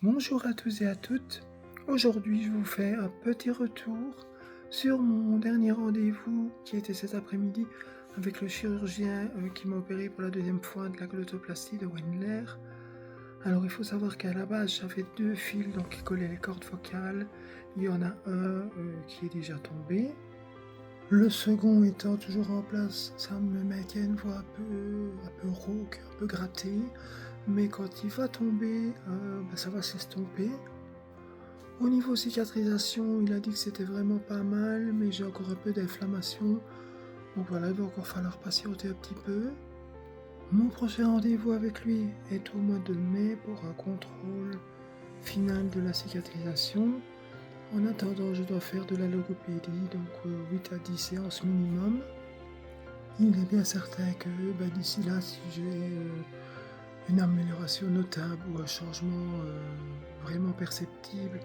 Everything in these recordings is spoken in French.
Bonjour à tous et à toutes. Aujourd'hui, je vous fais un petit retour sur mon dernier rendez-vous qui était cet après-midi avec le chirurgien qui m'a opéré pour la deuxième fois de la glottoplastie de Wendler. Alors, il faut savoir qu'à la base, j'avais deux fils donc, qui collaient les cordes vocales. Il y en a un qui est déjà tombé. Le second étant toujours en place, ça me mettait une voix un peu rauque, un peu grattée. Mais quand il va tomber, ça va s'estomper. Au niveau cicatrisation, il a dit que c'était vraiment pas mal, mais j'ai encore un peu d'inflammation. Donc voilà, il va encore falloir patienter un petit peu. Mon prochain rendez-vous avec lui est au mois de mai pour un contrôle final de la cicatrisation. En attendant, je dois faire de la logopédie, donc 8 à 10 séances minimum. Il est bien certain que d'ici là, si j'ai une amélioration notable ou un changement vraiment perceptible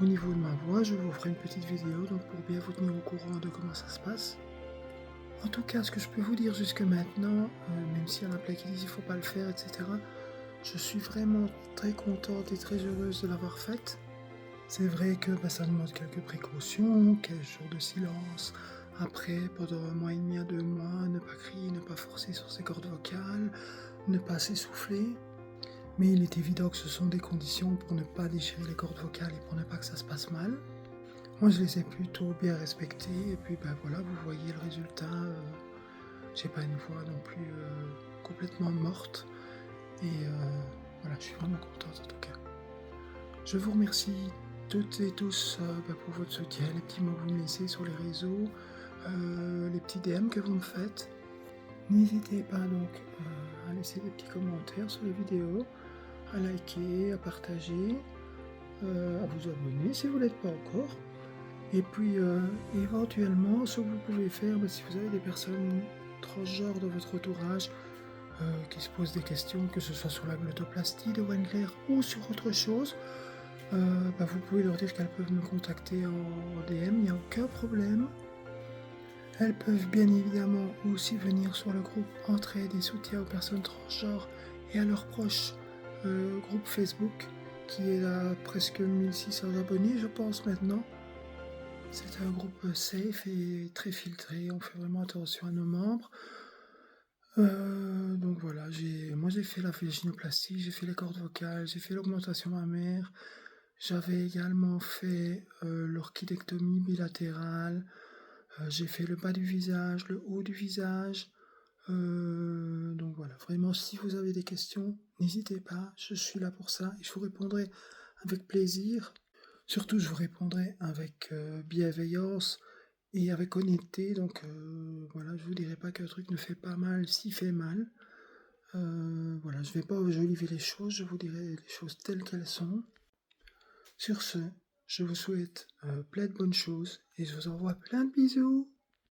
au niveau de ma voix, je vous ferai une petite vidéo donc pour bien vous tenir au courant de comment ça se passe. En tout cas, ce que je peux vous dire jusque maintenant, même s'il y en a plein qui disent qu'il ne faut pas le faire, etc., je suis vraiment très contente et très heureuse de l'avoir faite. C'est vrai que ça demande quelques précautions, quelques jours de silence. Après, pendant un mois et demi à 2 mois, ne pas crier, ne pas forcer sur ses cordes vocales, ne pas s'essouffler. Mais il est évident que ce sont des conditions pour ne pas déchirer les cordes vocales et pour ne pas que ça se passe mal. Moi, je les ai plutôt bien respectées et puis voilà, vous voyez le résultat. J'ai pas une voix non plus complètement morte et voilà, je suis vraiment contente en tout cas. Je vous remercie toutes et tous pour votre soutien, les petits mots que vous me laissez sur les réseaux, les petits DM que vous me faites. N'hésitez pas donc à laisser des petits commentaires sur les vidéos, à liker, à partager, à vous abonner si vous ne l'êtes pas encore. Et puis éventuellement, ce que vous pouvez faire, si vous avez des personnes transgenres dans votre entourage qui se posent des questions, que ce soit sur la glottoplastie de Wendler ou sur autre chose, vous pouvez leur dire qu'elles peuvent me contacter en DM, il n'y a aucun problème. Elles peuvent bien évidemment aussi venir sur le groupe Entraide et soutien aux personnes transgenres et à leurs proches, groupe Facebook qui est à presque 1600 abonnés je pense maintenant. C'est un groupe safe et très filtré, on fait vraiment attention à nos membres. Donc voilà, moi j'ai fait la vaginoplastie, j'ai fait les cordes vocales, j'ai fait l'augmentation mammaire, j'avais également fait l'orchidectomie bilatérale, j'ai fait le bas du visage, le haut du visage. Donc voilà, vraiment si vous avez des questions, n'hésitez pas, je suis là pour ça et je vous répondrai avec plaisir. Surtout, je vous répondrai avec bienveillance et avec honnêteté. Donc voilà, je vous dirai pas qu'un truc ne fait pas mal s'il fait mal. Voilà, je vais pas enjoliver les choses, je vous dirai les choses telles qu'elles sont. Sur ce, je vous souhaite plein de bonnes choses et je vous envoie plein de bisous.